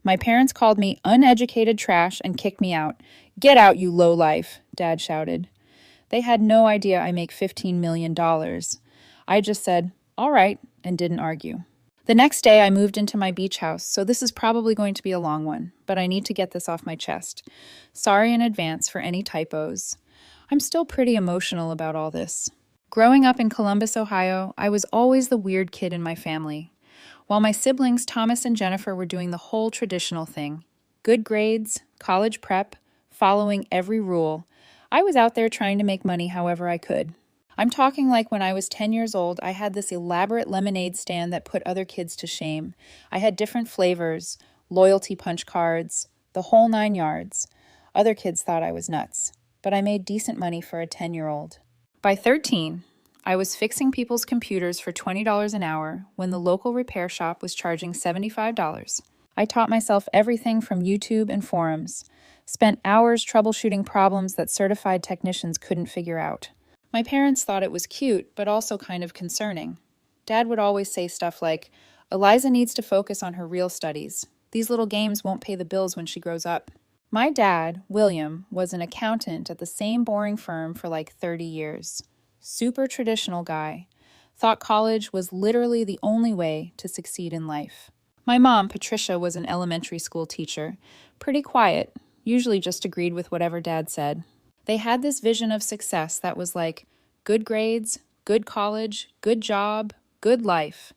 My parents called me uneducated trash and kicked me out. "Get out, you lowlife," Dad shouted. They had no idea I make $15 million. I just said, "All right," and didn't argue. The next day, I moved into my beach house, so this is probably going to be a long one, but I need to get this off my chest. Sorry in advance for any typos. I'm still pretty emotional about all this. Growing up in Columbus, Ohio, I was always the weird kid in my family. While my siblings, Thomas and Jennifer, were doing the whole traditional thing, good grades, college prep, following every rule, I was out there trying to make money however I could. I'm talking like when I was 10 years old, I had this elaborate lemonade stand that put other kids to shame. I had different flavors, loyalty punch cards, the whole 9 yards. Other kids thought I was nuts, but I made decent money for a 10-year-old. By 13, I was fixing people's computers for $20 an hour when the local repair shop was charging $75. I taught myself everything from YouTube and forums, spent hours troubleshooting problems that certified technicians couldn't figure out. My parents thought it was cute, but also kind of concerning. Dad would always say stuff like, "Eliza needs to focus on her real studies. These little games won't pay the bills when she grows up." My dad, William, was an accountant at the same boring firm for like 30 years. Super traditional guy. Thought college was literally the only way to succeed in life. My mom, Patricia, was an elementary school teacher. Pretty quiet, usually just agreed with whatever Dad said. They had this vision of success that was like good grades, good college, good job, good life.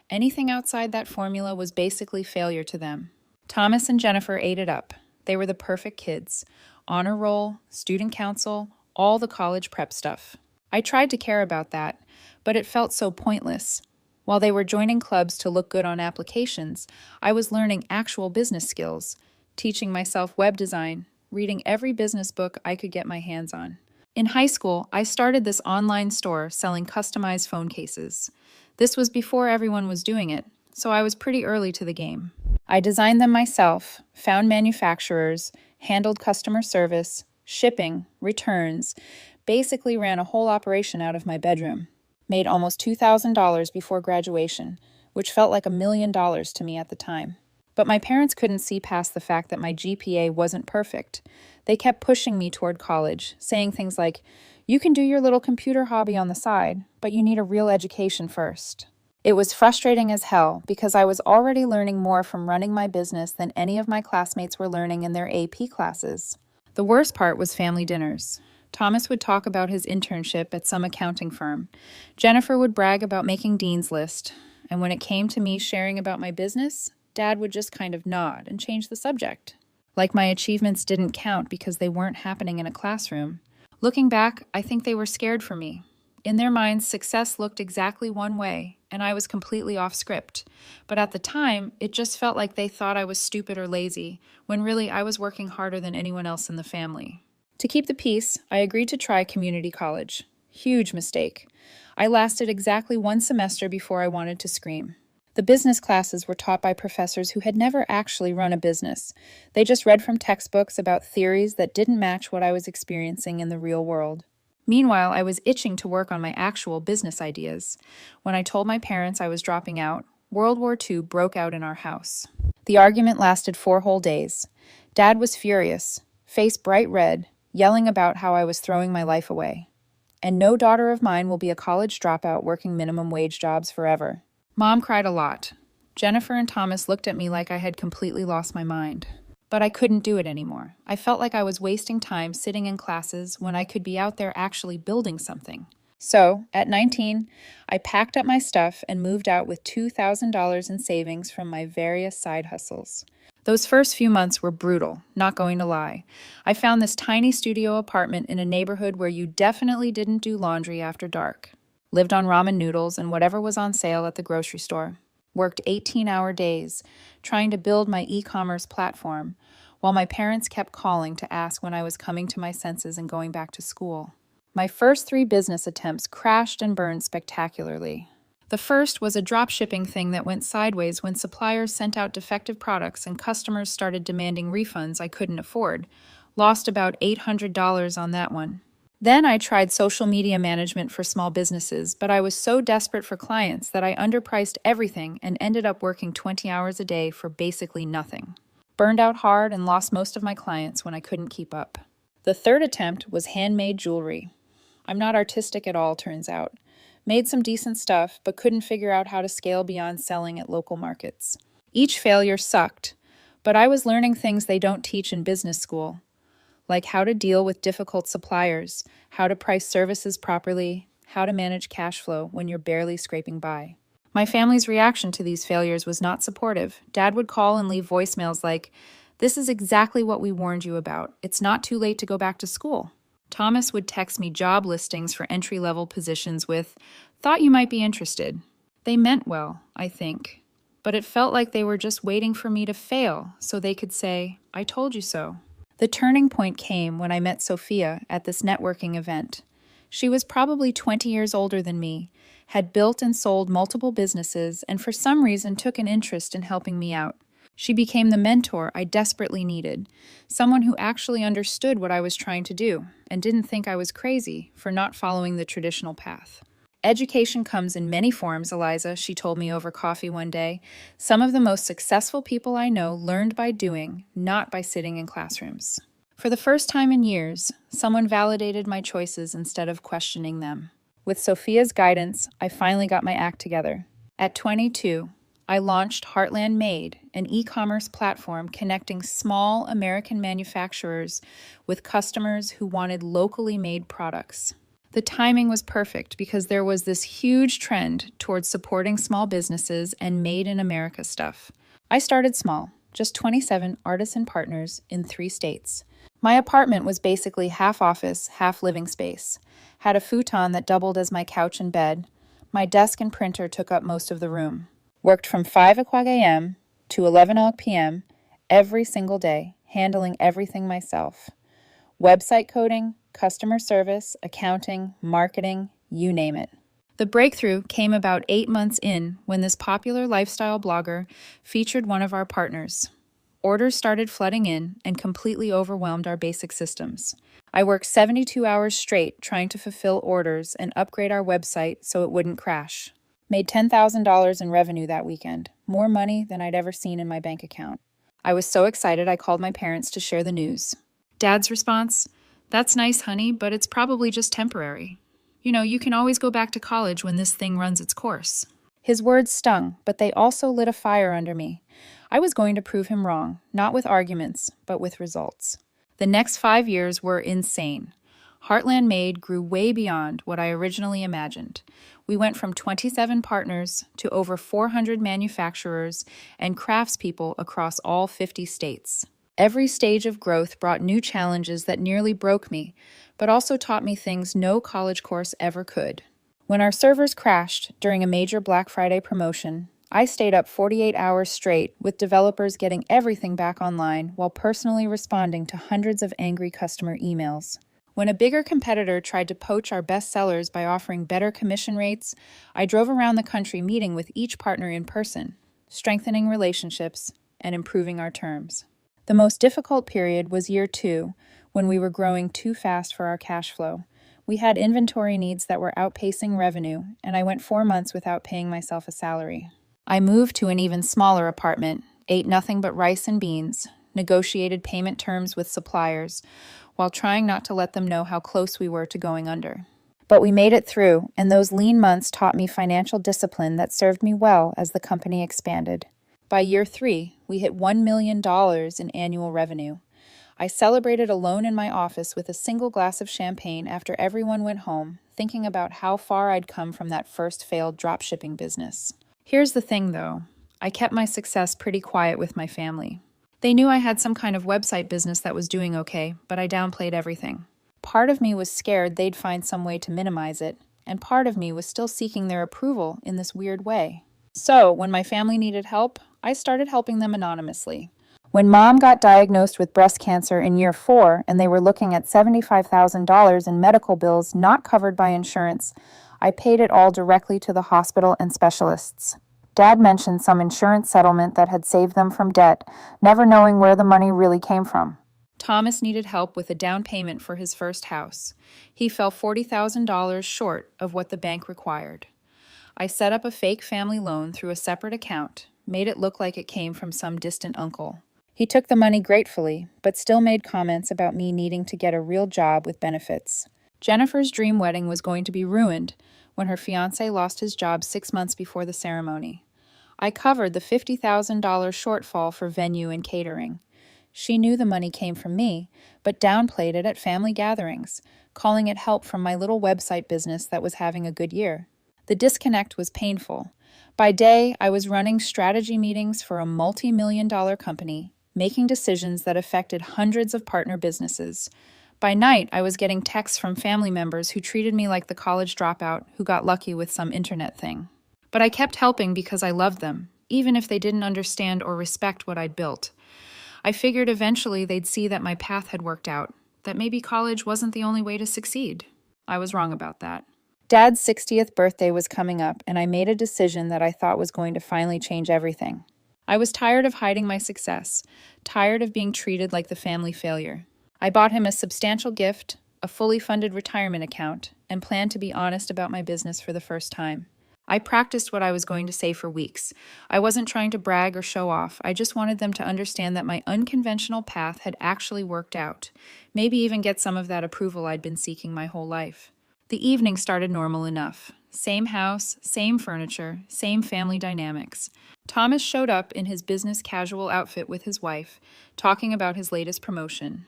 Anything outside that formula was basically failure to them. Thomas and Jennifer ate it up. They were the perfect kids. Honor roll, student council, all the college prep stuff. I tried to care about that, but it felt so pointless. While they were joining clubs to look good on applications, I was learning actual business skills, teaching myself web design, reading every business book I could get my hands on. In high school, I started this online store selling customized phone cases. This was before everyone was doing it, so I was pretty early to the game. I designed them myself, found manufacturers, handled customer service, shipping, returns, basically ran a whole operation out of my bedroom. Made almost $2,000 before graduation, which felt like $1 million to me at the time. But my parents couldn't see past the fact that my GPA wasn't perfect. They kept pushing me toward college, saying things like, "You can do your little computer hobby on the side, but you need a real education first." It was frustrating as hell because I was already learning more from running my business than any of my classmates were learning in their AP classes. The worst part was family dinners. Thomas would talk about his internship at some accounting firm. Jennifer would brag about making Dean's List. And when it came to me sharing about my business, Dad would just kind of nod and change the subject. Like my achievements didn't count because they weren't happening in a classroom. Looking back, I think they were scared for me. In their minds, success looked exactly one way, and I was completely off script. But at the time, it just felt like they thought I was stupid or lazy, when really I was working harder than anyone else in the family. To keep the peace, I agreed to try community college. Huge mistake. I lasted exactly 1 semester before I wanted to scream. The business classes were taught by professors who had never actually run a business. They just read from textbooks about theories that didn't match what I was experiencing in the real world. Meanwhile, I was itching to work on my actual business ideas. When I told my parents I was dropping out, World War II broke out in our house. The argument lasted 4 whole days. Dad was furious, face bright red, yelling about how I was throwing my life away. And no daughter of mine will be a college dropout working minimum wage jobs forever. Mom cried a lot. Jennifer and Thomas looked at me like I had completely lost my mind. But I couldn't do it anymore. I felt like I was wasting time sitting in classes when I could be out there actually building something. So, at 19, I packed up my stuff and moved out with $2,000 in savings from my various side hustles. Those first few months were brutal, not going to lie. I found this tiny studio apartment in a neighborhood where you definitely didn't do laundry after dark. Lived on ramen noodles and whatever was on sale at the grocery store. Worked 18-hour days, trying to build my e-commerce platform, while my parents kept calling to ask when I was coming to my senses and going back to school. My first 3 business attempts crashed and burned spectacularly. The first was a drop-shipping thing that went sideways when suppliers sent out defective products and customers started demanding refunds I couldn't afford. Lost about $800 on that one. Then I tried social media management for small businesses, but I was so desperate for clients that I underpriced everything and ended up working 20 hours a day for basically nothing. Burned out hard and lost most of my clients when I couldn't keep up. The third attempt was handmade jewelry. I'm not artistic at all, turns out. Made some decent stuff, but couldn't figure out how to scale beyond selling at local markets. Each failure sucked, but I was learning things they don't teach in business school, like how to deal with difficult suppliers, how to price services properly, how to manage cash flow when you're barely scraping by. My family's reaction to these failures was not supportive. Dad would call and leave voicemails like, "This is exactly what we warned you about. It's not too late to go back to school." Thomas would text me job listings for entry-level positions with, "Thought you might be interested." They meant well, I think, but it felt like they were just waiting for me to fail so they could say, "I told you so." The turning point came when I met Sophia at this networking event. She was probably 20 years older than me, had built and sold multiple businesses, and for some reason took an interest in helping me out. She became the mentor I desperately needed, someone who actually understood what I was trying to do and didn't think I was crazy for not following the traditional path. Education comes in many forms, Eliza, she told me over coffee one day. Some of the most successful people I know learned by doing, not by sitting in classrooms. For the first time in years, someone validated my choices instead of questioning them. With Sophia's guidance, I finally got my act together. At 22, I launched Heartland Made, an e-commerce platform connecting small American manufacturers with customers who wanted locally made products. The timing was perfect because there was this huge trend towards supporting small businesses and made in America stuff. I started small, just 27 artisan partners in 3 states. My apartment was basically half office, half living space. Had a futon that doubled as my couch and bed. My desk and printer took up most of the room. Worked from 5 o'clock a.m. to 11 p.m. every single day, handling everything myself. Website coding, customer service, accounting, marketing, you name it. The breakthrough came about 8 months in when this popular lifestyle blogger featured one of our partners. Orders started flooding in and completely overwhelmed our basic systems. I worked 72 hours straight trying to fulfill orders and upgrade our website so it wouldn't crash. Made $10,000 in revenue that weekend, more money than I'd ever seen in my bank account. I was so excited I called my parents to share the news. Dad's response, "That's nice, honey, but it's probably just temporary. You can always go back to college when this thing runs its course." His words stung, but they also lit a fire under me. I was going to prove him wrong, not with arguments, but with results. The next 5 years were insane. Heartland Made grew way beyond what I originally imagined. We went from 27 partners to over 400 manufacturers and craftspeople across all 50 states. Every stage of growth brought new challenges that nearly broke me, but also taught me things no college course ever could. When our servers crashed during a major Black Friday promotion, I stayed up 48 hours straight with developers getting everything back online while personally responding to hundreds of angry customer emails. When a bigger competitor tried to poach our best sellers by offering better commission rates, I drove around the country meeting with each partner in person, strengthening relationships and improving our terms. The most difficult period was year 2, when we were growing too fast for our cash flow. We had inventory needs that were outpacing revenue, and I went 4 months without paying myself a salary. I moved to an even smaller apartment, ate nothing but rice and beans, negotiated payment terms with suppliers, while trying not to let them know how close we were to going under. But we made it through, and those lean months taught me financial discipline that served me well as the company expanded. By year 3, we hit $1 million in annual revenue. I celebrated alone in my office with a single glass of champagne after everyone went home, thinking about how far I'd come from that first failed dropshipping business. Here's the thing, though. I kept my success pretty quiet with my family. They knew I had some kind of website business that was doing okay, but I downplayed everything. Part of me was scared they'd find some way to minimize it, and part of me was still seeking their approval in this weird way. So, when my family needed help, I started helping them anonymously. When Mom got diagnosed with breast cancer in year 4 and they were looking at $75,000 in medical bills not covered by insurance, I paid it all directly to the hospital and specialists. Dad mentioned some insurance settlement that had saved them from debt, never knowing where the money really came from. Thomas needed help with a down payment for his first house. He fell $40,000 short of what the bank required. I set up a fake family loan through a separate account, made it look like it came from some distant uncle. He took the money gratefully, but still made comments about me needing to get a real job with benefits. Jennifer's dream wedding was going to be ruined when her fiancé lost his job 6 months before the ceremony. I covered the $50,000 shortfall for venue and catering. She knew the money came from me, but downplayed it at family gatherings, calling it help from my little website business that was having a good year. The disconnect was painful. By day, I was running strategy meetings for a multi-million-dollar company, making decisions that affected hundreds of partner businesses. By night, I was getting texts from family members who treated me like the college dropout who got lucky with some internet thing. But I kept helping because I loved them, even if they didn't understand or respect what I'd built. I figured eventually they'd see that my path had worked out, that maybe college wasn't the only way to succeed. I was wrong about that. Dad's 60th birthday was coming up, and I made a decision that I thought was going to finally change everything. I was tired of hiding my success, tired of being treated like the family failure. I bought him a substantial gift, a fully funded retirement account, and planned to be honest about my business for the first time. I practiced what I was going to say for weeks. I wasn't trying to brag or show off. I just wanted them to understand that my unconventional path had actually worked out, maybe even get some of that approval I'd been seeking my whole life. The evening started normal enough. Same house, same furniture, same family dynamics. Thomas showed up in his business casual outfit with his wife, talking about his latest promotion.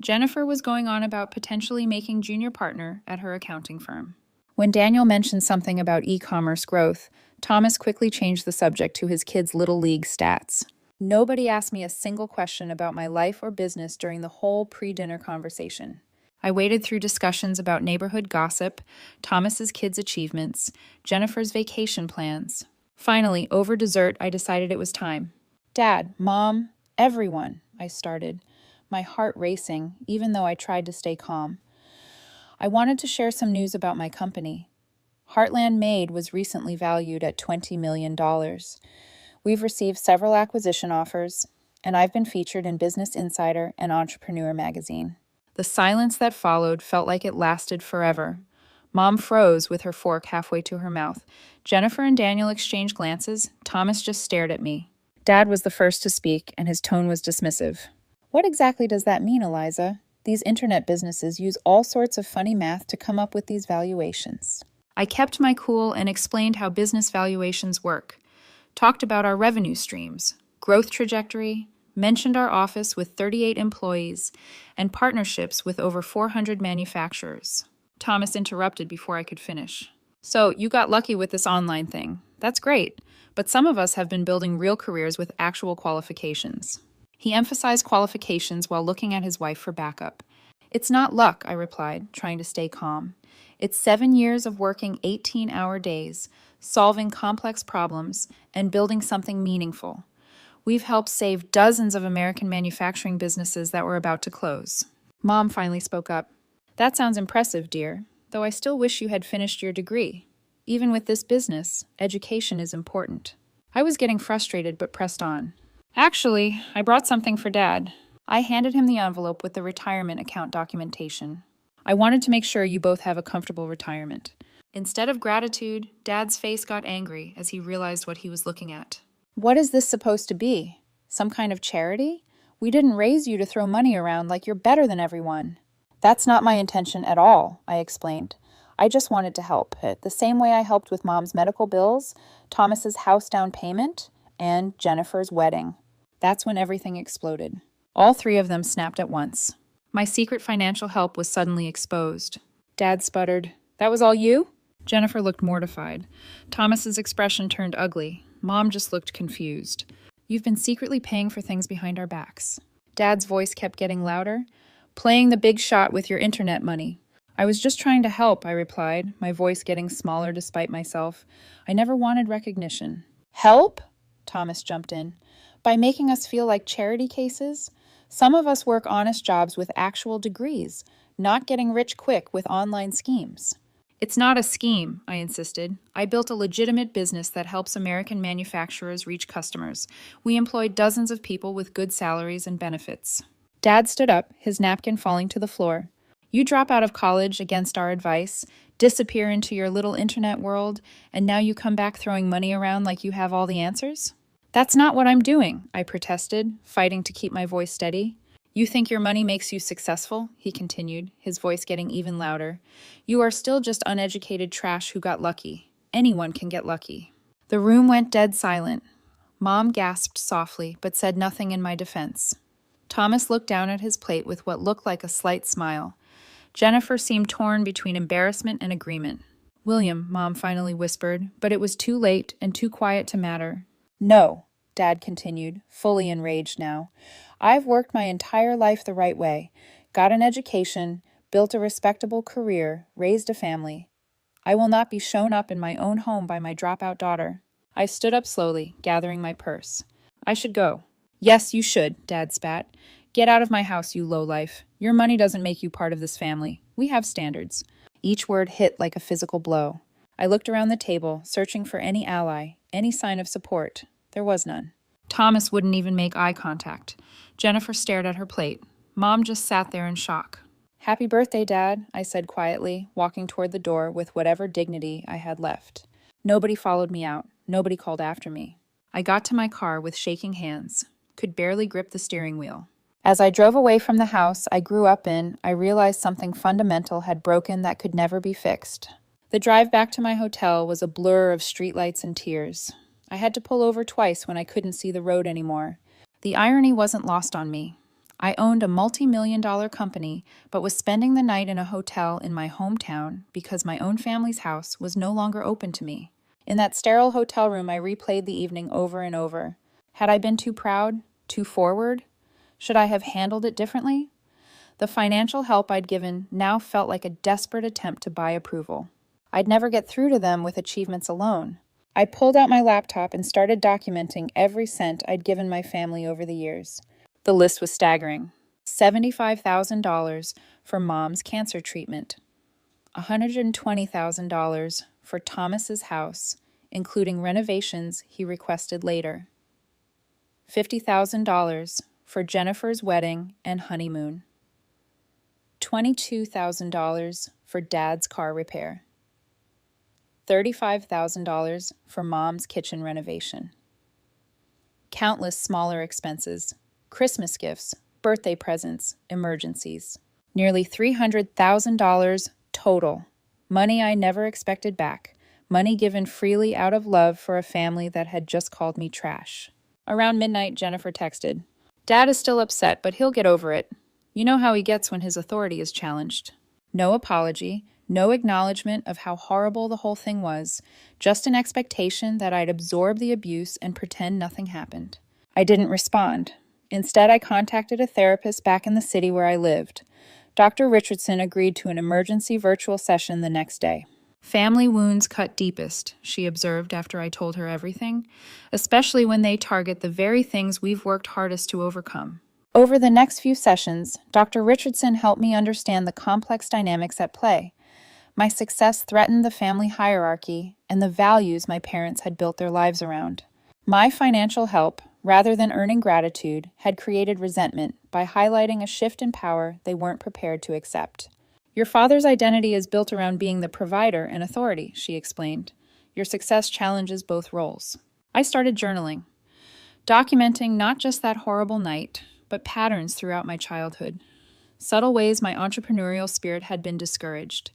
Jennifer was going on about potentially making junior partner at her accounting firm. When Daniel mentioned something about e-commerce growth, Thomas quickly changed the subject to his kids' little league stats. Nobody asked me a single question about my life or business during the whole pre-dinner conversation. I waded through discussions about neighborhood gossip, Thomas's kids' achievements, Jennifer's vacation plans. Finally, over dessert, I decided it was time. Dad, Mom, everyone, I started, my heart racing, even though I tried to stay calm. I wanted to share some news about my company. Heartland Made was recently valued at $20 million. We've received several acquisition offers, and I've been featured in Business Insider and Entrepreneur magazine. The silence that followed felt like it lasted forever. Mom froze with her fork halfway to her mouth. Jennifer and Daniel exchanged glances. Thomas just stared at me. Dad was the first to speak, and his tone was dismissive. What exactly does that mean, Eliza? These internet businesses use all sorts of funny math to come up with these valuations. I kept my cool and explained how business valuations work. Talked about our revenue streams, growth trajectory, mentioned our office with 38 employees, and partnerships with over 400 manufacturers. Thomas interrupted before I could finish. So, you got lucky with this online thing. That's great, but some of us have been building real careers with actual qualifications. He emphasized qualifications while looking at his wife for backup. It's not luck, I replied, trying to stay calm. It's 7 years of working 18-hour days, solving complex problems, and building something meaningful. We've helped save dozens of American manufacturing businesses that were about to close. Mom finally spoke up. That sounds impressive, dear, though I still wish you had finished your degree. Even with this business, education is important. I was getting frustrated but pressed on. Actually, I brought something for Dad. I handed him the envelope with the retirement account documentation. I wanted to make sure you both have a comfortable retirement. Instead of gratitude, Dad's face got angry as he realized what he was looking at. What is this supposed to be? Some kind of charity? We didn't raise you to throw money around like you're better than everyone. That's not my intention at all, I explained. I just wanted to help, the same way I helped with Mom's medical bills, Thomas's house down payment, and Jennifer's wedding. That's when everything exploded. All three of them snapped at once. My secret financial help was suddenly exposed. Dad sputtered, "That was all you?" Jennifer looked mortified. Thomas's expression turned ugly. Mom just looked confused. You've been secretly paying for things behind our backs. Dad's voice kept getting louder. Playing the big shot with your internet money. I was just trying to help, I replied, my voice getting smaller despite myself. I never wanted recognition. Help? Thomas jumped in. By making us feel like charity cases? Some of us work honest jobs with actual degrees, not getting rich quick with online schemes. It's not a scheme, I insisted. I built a legitimate business that helps American manufacturers reach customers. We employ dozens of people with good salaries and benefits. Dad stood up, his napkin falling to the floor. You drop out of college against our advice, disappear into your little internet world, and now you come back throwing money around like you have all the answers? That's not what I'm doing, I protested, fighting to keep my voice steady. You think your money makes you successful? He continued, his voice getting even louder. You are still just uneducated trash who got lucky. Anyone can get lucky. The room went dead silent. Mom gasped softly, but said nothing in my defense. Thomas looked down at his plate with what looked like a slight smile. Jennifer seemed torn between embarrassment and agreement. William, Mom finally whispered, but it was too late and too quiet to matter. No, Dad continued, fully enraged now. I've worked my entire life the right way, got an education, built a respectable career, raised a family. I will not be shown up in my own home by my dropout daughter. I stood up slowly, gathering my purse. I should go. Yes, you should, Dad spat. Get out of my house, you lowlife. Your money doesn't make you part of this family. We have standards. Each word hit like a physical blow. I looked around the table, searching for any ally, any sign of support. There was none. Thomas wouldn't even make eye contact. Jennifer stared at her plate. Mom just sat there in shock. Happy birthday, Dad, I said quietly, walking toward the door with whatever dignity I had left. Nobody followed me out. Nobody called after me. I got to my car with shaking hands, could barely grip the steering wheel. As I drove away from the house I grew up in, I realized something fundamental had broken that could never be fixed. The drive back to my hotel was a blur of streetlights and tears. I had to pull over twice when I couldn't see the road anymore. The irony wasn't lost on me. I owned a multi-million-dollar company, but was spending the night in a hotel in my hometown because my own family's house was no longer open to me. In that sterile hotel room, I replayed the evening over and over. Had I been too proud? Too forward? Should I have handled it differently? The financial help I'd given now felt like a desperate attempt to buy approval. I'd never get through to them with achievements alone. I pulled out my laptop and started documenting every cent I'd given my family over the years. The list was staggering. $75,000 for Mom's cancer treatment. $120,000 for Thomas's house, including renovations he requested later. $50,000 for Jennifer's wedding and honeymoon. $22,000 for Dad's car repair. $35,000 for Mom's kitchen renovation. Countless smaller expenses, Christmas gifts, birthday presents, emergencies. Nearly $300,000 total. Money I never expected back. Money given freely out of love for a family that had just called me trash. Around midnight, Jennifer texted, Dad is still upset, but he'll get over it. You know how he gets when his authority is challenged. No apology, no acknowledgement of how horrible the whole thing was, just an expectation that I'd absorb the abuse and pretend nothing happened. I didn't respond. Instead, I contacted a therapist back in the city where I lived. Dr. Richardson agreed to an emergency virtual session the next day. Family wounds cut deepest, she observed after I told her everything, especially when they target the very things we've worked hardest to overcome. Over the next few sessions, Dr. Richardson helped me understand the complex dynamics at play. My success threatened the family hierarchy and the values my parents had built their lives around. My financial help, rather than earning gratitude, had created resentment by highlighting a shift in power they weren't prepared to accept. Your father's identity is built around being the provider and authority, she explained. Your success challenges both roles. I started journaling, documenting not just that horrible night, but patterns throughout my childhood. Subtle ways my entrepreneurial spirit had been discouraged.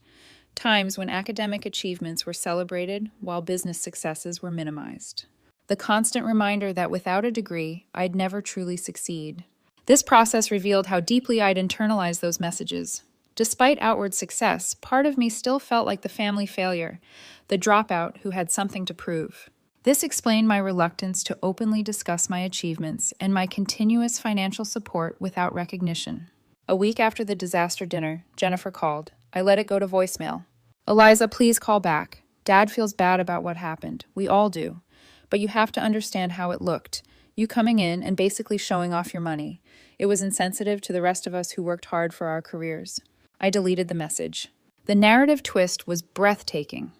Times when academic achievements were celebrated while business successes were minimized. The constant reminder that without a degree, I'd never truly succeed. This process revealed how deeply I'd internalized those messages. Despite outward success, part of me still felt like the family failure, the dropout who had something to prove. This explained my reluctance to openly discuss my achievements and my continuous financial support without recognition. A week after the disaster dinner, Jennifer called. I let it go to voicemail. Eliza, please call back. Dad feels bad about what happened. We all do. But you have to understand how it looked. You coming in and basically showing off your money. It was insensitive to the rest of us who worked hard for our careers. I deleted the message. The narrative twist was breathtaking.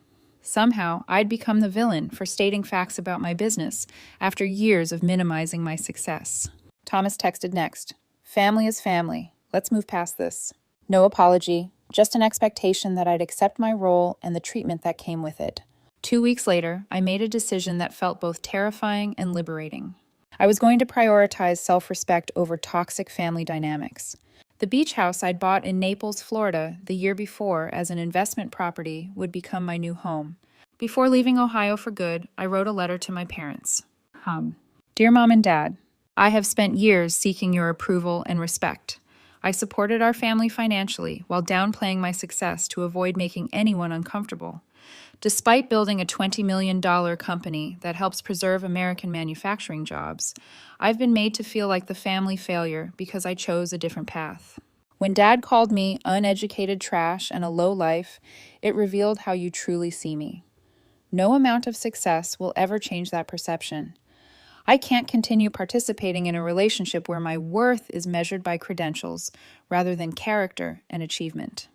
Somehow, I'd become the villain for stating facts about my business after years of minimizing my success. Thomas texted next. Family is family. Let's move past this. No apology, just an expectation that I'd accept my role and the treatment that came with it. 2 weeks later, I made a decision that felt both terrifying and liberating. I was going to prioritize self-respect over toxic family dynamics. The beach house I'd bought in Naples, Florida, the year before as an investment property would become my new home. Before leaving Ohio for good, I wrote a letter to my parents. Dear Mom and Dad, I have spent years seeking your approval and respect. I supported our family financially while downplaying my success to avoid making anyone uncomfortable. Despite building a $20 million company that helps preserve American manufacturing jobs, I've been made to feel like the family failure because I chose a different path. When Dad called me uneducated trash and a lowlife, it revealed how you truly see me. No amount of success will ever change that perception. I can't continue participating in a relationship where my worth is measured by credentials rather than character and achievement.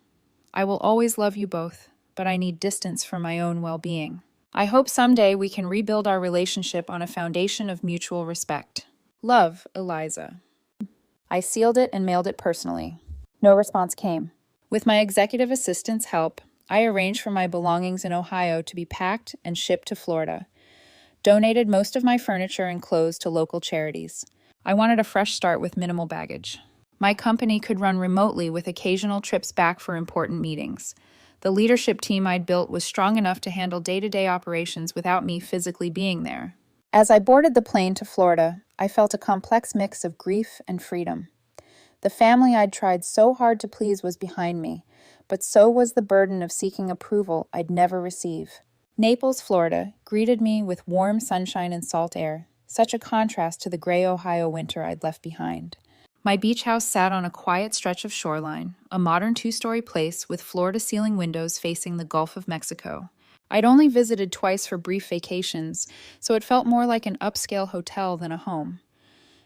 I will always love you both, but I need distance for my own well-being. I hope someday we can rebuild our relationship on a foundation of mutual respect. Love, Eliza. I sealed it and mailed it personally. No response came. With my executive assistant's help, I arranged for my belongings in Ohio to be packed and shipped to Florida. Donated most of my furniture and clothes to local charities. I wanted a fresh start with minimal baggage. My company could run remotely with occasional trips back for important meetings. The leadership team I'd built was strong enough to handle day-to-day operations without me physically being there. As I boarded the plane to Florida, I felt a complex mix of grief and freedom. The family I'd tried so hard to please was behind me, but so was the burden of seeking approval I'd never receive. Naples, Florida, greeted me with warm sunshine and salt air, such a contrast to the gray Ohio winter I'd left behind. My beach house sat on a quiet stretch of shoreline, a modern 2-story place with floor-to-ceiling windows facing the Gulf of Mexico. I'd only visited twice for brief vacations, so it felt more like an upscale hotel than a home.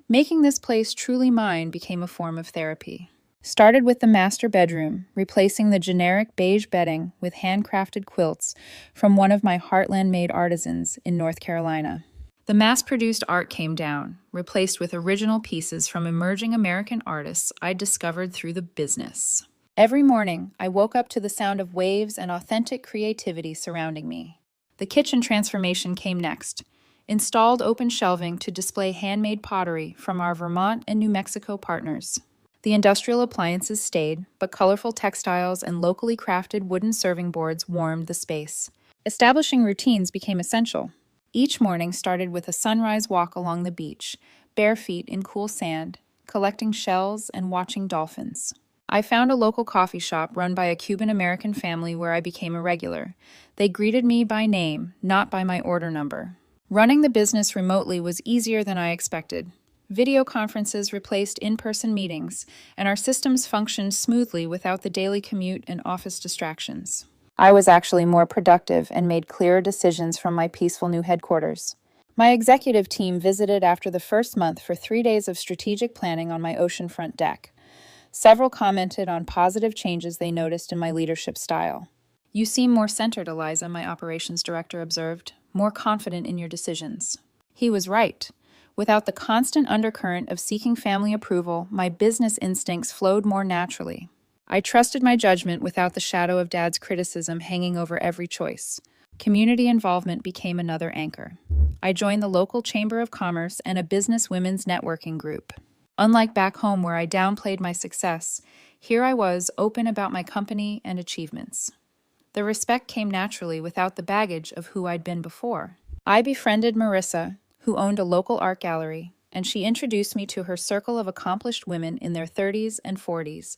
Making this place truly mine became a form of therapy. Started with the master bedroom, replacing the generic beige bedding with handcrafted quilts from one of my Heartland-made artisans in North Carolina. The mass-produced art came down, replaced with original pieces from emerging American artists I'd discovered through the business. Every morning, I woke up to the sound of waves and authentic creativity surrounding me. The kitchen transformation came next. Installed open shelving to display handmade pottery from our Vermont and New Mexico partners. The industrial appliances stayed, but colorful textiles and locally crafted wooden serving boards warmed the space. Establishing routines became essential. Each morning started with a sunrise walk along the beach, bare feet in cool sand, collecting shells and watching dolphins. I found a local coffee shop run by a Cuban-American family where I became a regular. They greeted me by name, not by my order number. Running the business remotely was easier than I expected. Video conferences replaced in-person meetings, and our systems functioned smoothly without the daily commute and office distractions. I was actually more productive and made clearer decisions from my peaceful new headquarters. My executive team visited after the first month for 3 days of strategic planning on my oceanfront deck. Several commented on positive changes they noticed in my leadership style. "You seem more centered, Eliza," my operations director observed, "more confident in your decisions." He was right. Without the constant undercurrent of seeking family approval, my business instincts flowed more naturally. I trusted my judgment without the shadow of Dad's criticism hanging over every choice. Community involvement became another anchor. I joined the local Chamber of Commerce and a business women's networking group. Unlike back home where I downplayed my success, here I was open about my company and achievements. The respect came naturally without the baggage of who I'd been before. I befriended Marissa, who owned a local art gallery, and she introduced me to her circle of accomplished women in their 30s and 40s.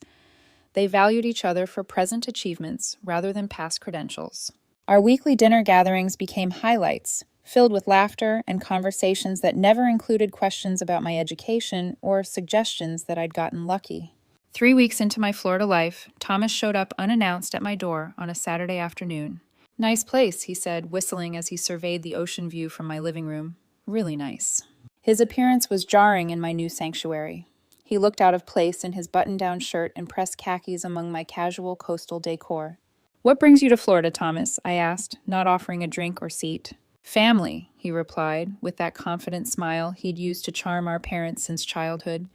They valued each other for present achievements rather than past credentials. Our weekly dinner gatherings became highlights, filled with laughter and conversations that never included questions about my education or suggestions that I'd gotten lucky. 3 weeks into my Florida life, Thomas showed up unannounced at my door on a Saturday afternoon. "Nice place," he said, whistling as he surveyed the ocean view from my living room. "Really nice." His appearance was jarring in my new sanctuary. He looked out of place in his button-down shirt and pressed khakis among my casual coastal decor. "What brings you to Florida, Thomas?" I asked, not offering a drink or seat. Family, he replied, with that confident smile he'd used to charm our parents since childhood.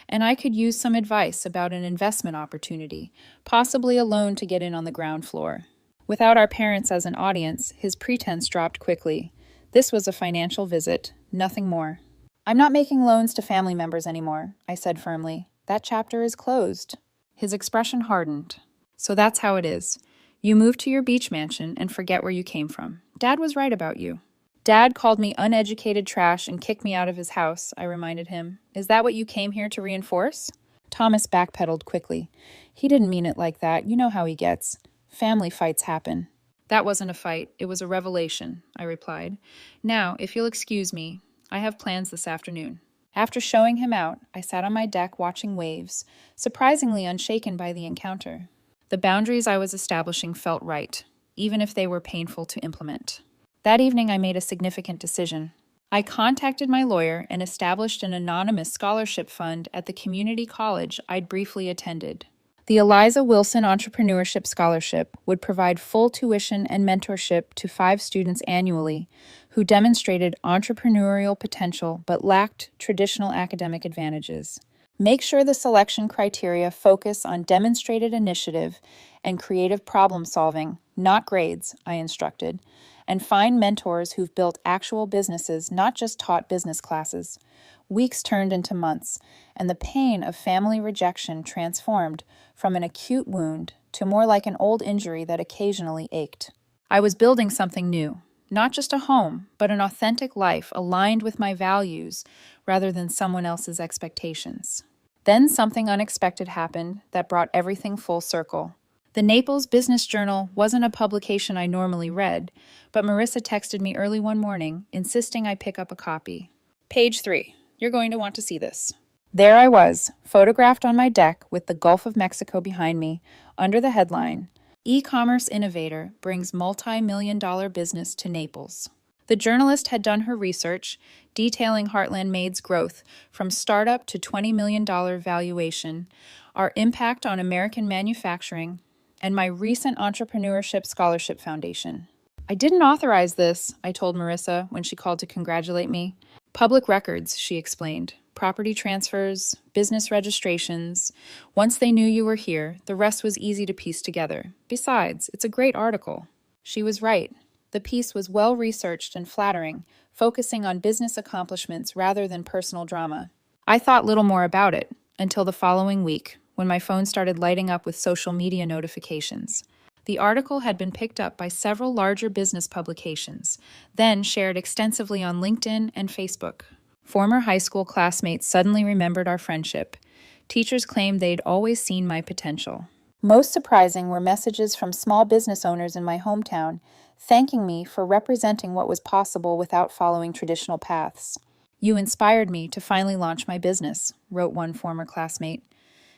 And I could use some advice about an investment opportunity, possibly a loan to get in on the ground floor. Without our parents as an audience, his pretense dropped quickly. This was a financial visit, nothing more. I'm not making loans to family members anymore, I said firmly. That chapter is closed. His expression hardened. So that's how it is. You move to your beach mansion and forget where you came from. Dad was right about you. Dad called me uneducated trash and kicked me out of his house, I reminded him. Is that what you came here to reinforce? Thomas backpedaled quickly. He didn't mean it like that. You know how he gets. Family fights happen. That wasn't a fight. It was a revelation, I replied. Now, if you'll excuse me, I have plans this afternoon. After showing him out, I sat on my deck watching waves, surprisingly unshaken by the encounter. The boundaries I was establishing felt right, even if they were painful to implement. That evening, I made a significant decision. I contacted my lawyer and established an anonymous scholarship fund at the community college I'd briefly attended. The Eliza Wilson Entrepreneurship Scholarship would provide full tuition and mentorship to 5 students annually who demonstrated entrepreneurial potential but lacked traditional academic advantages. Make sure the selection criteria focus on demonstrated initiative and creative problem solving, not grades, I instructed, and find mentors who've built actual businesses, not just taught business classes. Weeks turned into months, and the pain of family rejection transformed from an acute wound to more like an old injury that occasionally ached. I was building something new, not just a home, but an authentic life aligned with my values rather than someone else's expectations. Then something unexpected happened that brought everything full circle. The Naples Business Journal wasn't a publication I normally read, but Marissa texted me early one morning, insisting I pick up a copy. Page 3. You're going to want to see this. There I was, photographed on my deck with the Gulf of Mexico behind me, under the headline, E-commerce innovator brings multi-million-dollar business to Naples. The journalist had done her research, detailing Heartland Made's growth from startup to $20 million valuation, our impact on American manufacturing, and my recent entrepreneurship scholarship foundation. I didn't authorize this, I told Marissa when she called to congratulate me. Public records, she explained. Property transfers, business registrations. Once they knew you were here, the rest was easy to piece together. Besides, it's a great article. She was right. The piece was well-researched and flattering, focusing on business accomplishments rather than personal drama. I thought little more about it until the following week, when my phone started lighting up with social media notifications. The article had been picked up by several larger business publications, then shared extensively on LinkedIn and Facebook. Former high school classmates suddenly remembered our friendship. Teachers claimed they'd always seen my potential. Most surprising were messages from small business owners in my hometown, thanking me for representing what was possible without following traditional paths. You inspired me to finally launch my business, wrote one former classmate.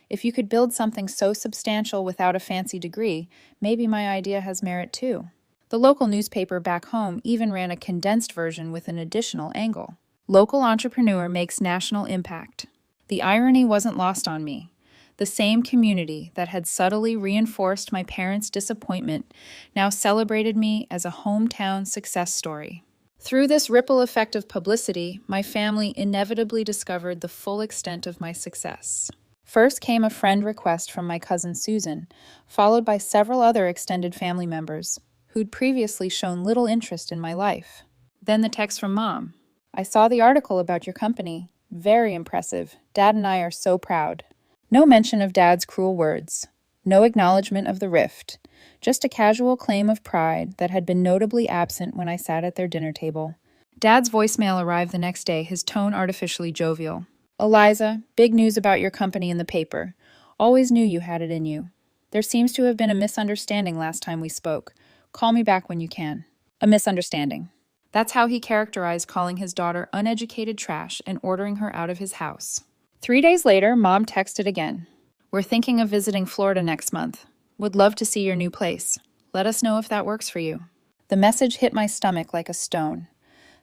If you could build something so substantial without a fancy degree, maybe my idea has merit too. The local newspaper back home even ran a condensed version with an additional angle. Local entrepreneur makes national impact. The irony wasn't lost on me. The same community that had subtly reinforced my parents' disappointment now celebrated me as a hometown success story. Through this ripple effect of publicity, my family inevitably discovered the full extent of my success. First came a friend request from my cousin Susan, followed by several other extended family members who'd previously shown little interest in my life. Then the text from Mom. I saw the article about your company. Very impressive. Dad and I are so proud. No mention of Dad's cruel words. No acknowledgement of the rift. Just a casual claim of pride that had been notably absent when I sat at their dinner table. Dad's voicemail arrived the next day, his tone artificially jovial. Eliza, big news about your company in the paper. Always knew you had it in you. There seems to have been a misunderstanding last time we spoke. Call me back when you can. A misunderstanding. That's how he characterized calling his daughter uneducated trash and ordering her out of his house. 3 days later, Mom texted again. We're thinking of visiting Florida next month. Would love to see your new place. Let us know if that works for you. The message hit my stomach like a stone.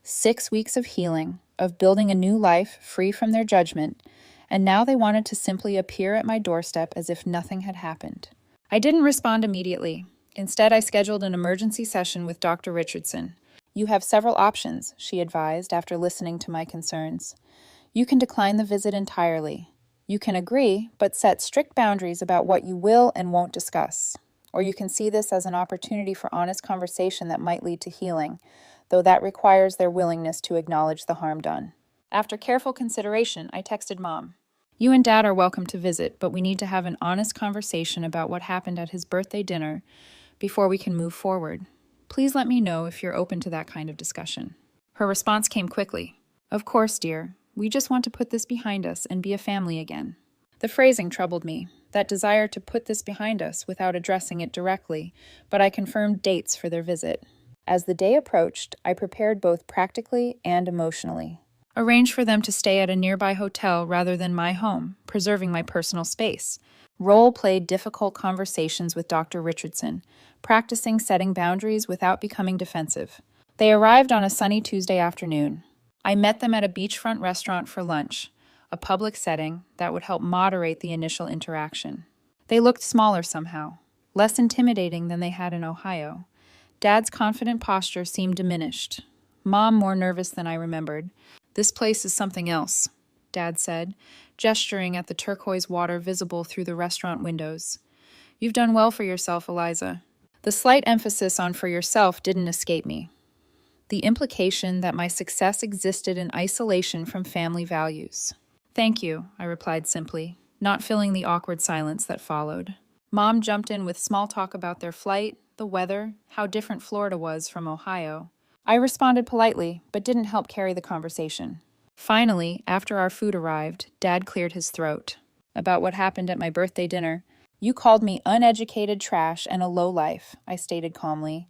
6 weeks of healing, of building a new life free from their judgment, and now they wanted to simply appear at my doorstep as if nothing had happened. I didn't respond immediately. Instead, I scheduled an emergency session with Dr. Richardson. You have several options, she advised after listening to my concerns. You can decline the visit entirely. You can agree, but set strict boundaries about what you will and won't discuss. Or you can see this as an opportunity for honest conversation that might lead to healing, though that requires their willingness to acknowledge the harm done. After careful consideration, I texted Mom. You and Dad are welcome to visit, but we need to have an honest conversation about what happened at his birthday dinner before we can move forward. Please let me know if you're open to that kind of discussion. Her response came quickly. Of course, dear. We just want to put this behind us and be a family again. The phrasing troubled me, that desire to put this behind us without addressing it directly, but I confirmed dates for their visit. As the day approached, I prepared both practically and emotionally. Arranged for them to stay at a nearby hotel rather than my home, preserving my personal space. Role-played difficult conversations with Dr. Richardson, practicing setting boundaries without becoming defensive. They arrived on a sunny Tuesday afternoon. I met them at a beachfront restaurant for lunch, a public setting that would help moderate the initial interaction. They looked smaller somehow, less intimidating than they had in Ohio. Dad's confident posture seemed diminished. Mom more nervous than I remembered. This place is something else, Dad said, gesturing at the turquoise water visible through the restaurant windows. You've done well for yourself, Eliza. The slight emphasis on for yourself didn't escape me. The implication that my success existed in isolation from family values. Thank you, I replied simply, not filling the awkward silence that followed. Mom jumped in with small talk about their flight, the weather, how different Florida was from Ohio. I responded politely, but didn't help carry the conversation. Finally, after our food arrived, Dad cleared his throat. About what happened at my birthday dinner. You called me uneducated trash and a lowlife, I stated calmly.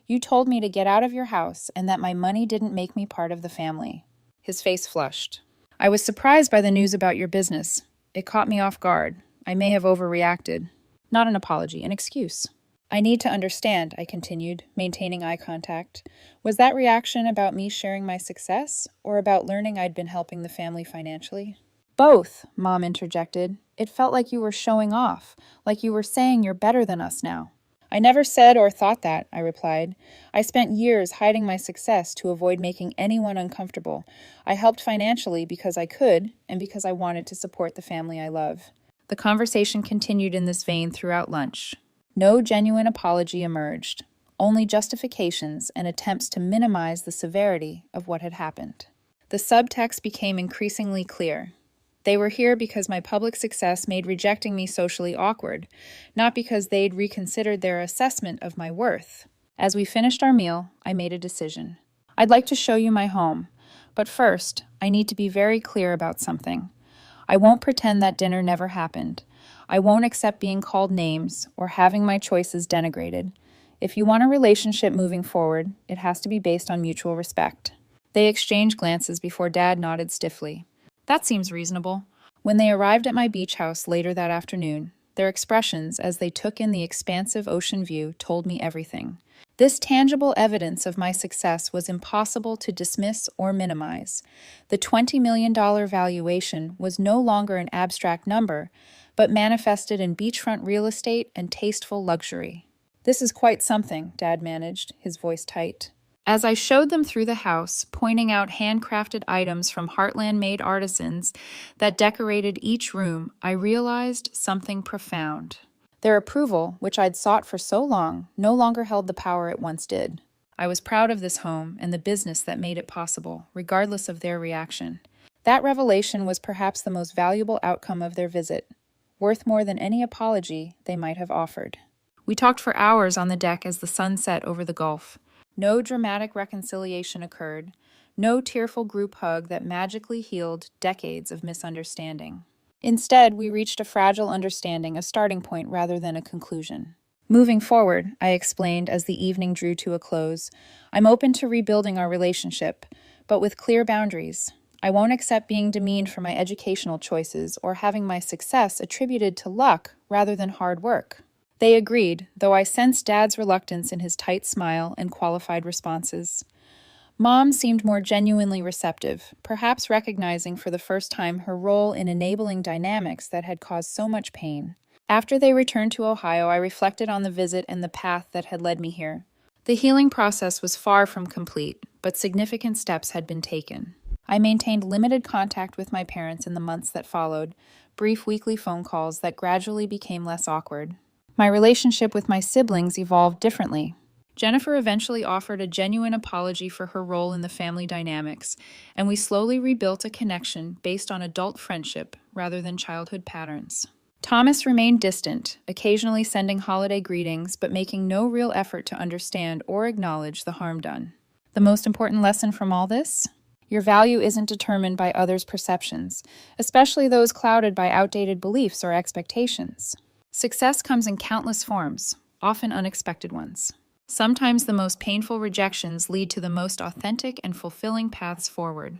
You told me to get out of your house and that my money didn't make me part of the family. His face flushed. I was surprised by the news about your business. It caught me off guard. I may have overreacted. Not an apology, an excuse. I need to understand, I continued, maintaining eye contact. Was that reaction about me sharing my success, or about learning I'd been helping the family financially? Both, Mom interjected. It felt like you were showing off, like you were saying you're better than us now. I never said or thought that, I replied. I spent years hiding my success to avoid making anyone uncomfortable. I helped financially because I could, and because I wanted to support the family I love. The conversation continued in this vein throughout lunch. No genuine apology emerged, only justifications and attempts to minimize the severity of what had happened. The subtext became increasingly clear. They were here because my public success made rejecting me socially awkward, not because they'd reconsidered their assessment of my worth. As we finished our meal, I made a decision. I'd like to show you my home, but first, I need to be very clear about something. I won't pretend that dinner never happened. I won't accept being called names or having my choices denigrated. If you want a relationship moving forward, it has to be based on mutual respect. They exchanged glances before Dad nodded stiffly. That seems reasonable. When they arrived at my beach house later that afternoon, their expressions as they took in the expansive ocean view told me everything. This tangible evidence of my success was impossible to dismiss or minimize. The $20 million valuation was no longer an abstract number, but manifested in beachfront real estate and tasteful luxury. This is quite something, Dad managed, his voice tight. As I showed them through the house, pointing out handcrafted items from Heartland-made artisans that decorated each room, I realized something profound. Their approval, which I'd sought for so long, no longer held the power it once did. I was proud of this home and the business that made it possible, regardless of their reaction. That revelation was perhaps the most valuable outcome of their visit, worth more than any apology they might have offered. We talked for hours on the deck as the sun set over the Gulf. No dramatic reconciliation occurred, no tearful group hug that magically healed decades of misunderstanding. Instead, we reached a fragile understanding, a starting point rather than a conclusion. Moving forward, I explained as the evening drew to a close, I'm open to rebuilding our relationship, but with clear boundaries. I won't accept being demeaned for my educational choices or having my success attributed to luck rather than hard work. They agreed, though I sensed Dad's reluctance in his tight smile and qualified responses. Mom seemed more genuinely receptive, perhaps recognizing for the first time her role in enabling dynamics that had caused so much pain. After they returned to Ohio, I reflected on the visit and the path that had led me here. The healing process was far from complete, but significant steps had been taken. I maintained limited contact with my parents in the months that followed, brief weekly phone calls that gradually became less awkward. My relationship with my siblings evolved differently. Jennifer eventually offered a genuine apology for her role in the family dynamics, and we slowly rebuilt a connection based on adult friendship rather than childhood patterns. Thomas remained distant, occasionally sending holiday greetings, but making no real effort to understand or acknowledge the harm done. The most important lesson from all this? Your value isn't determined by others' perceptions, especially those clouded by outdated beliefs or expectations. Success comes in countless forms, often unexpected ones. Sometimes the most painful rejections lead to the most authentic and fulfilling paths forward.